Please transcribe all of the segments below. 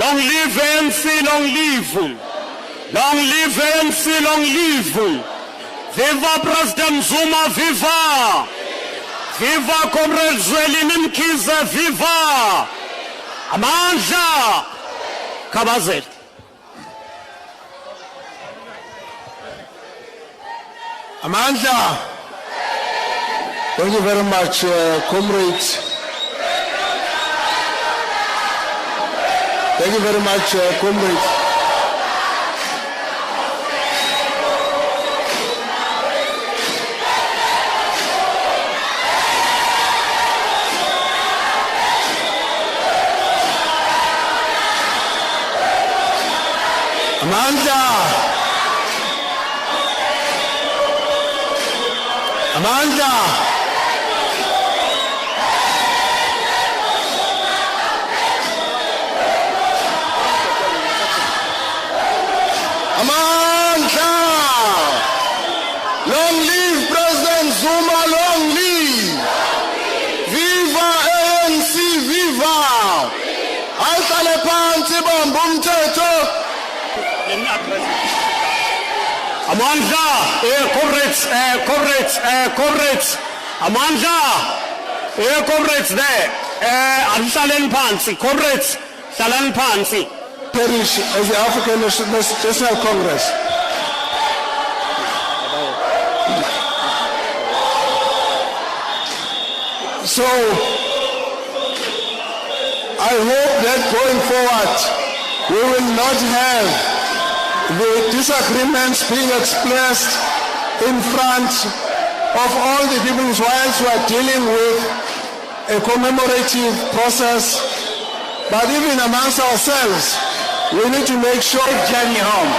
Long live ANC, long live. Long live ANC, long live. Viva President Zuma, viva. Viva Comrade Zwelini Mkhize, viva. Amandla. Kabazela. Amandla. Thank you very much, comrades. Thank you very much, comrades. Amandla. Amandla. Amandla! Long live President Zuma, long live! Viva ANC, viva! Ayihlale phansi bamba umthetho. Amandla, comrades. Amandla, comrades there. Alishaleni phansi, comrades, hlalani phansi. Perish as the African National Congress. So, I hope that going forward, we will not have the disagreements being expressed in front of all the people whilst we are dealing with a commemorative process, but even amongst ourselves, we need to make sure journey home.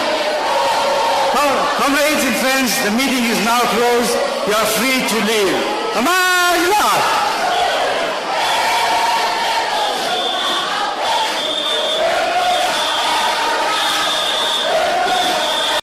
Comrades and friends, the meeting is now closed. You are free to leave. Amandla!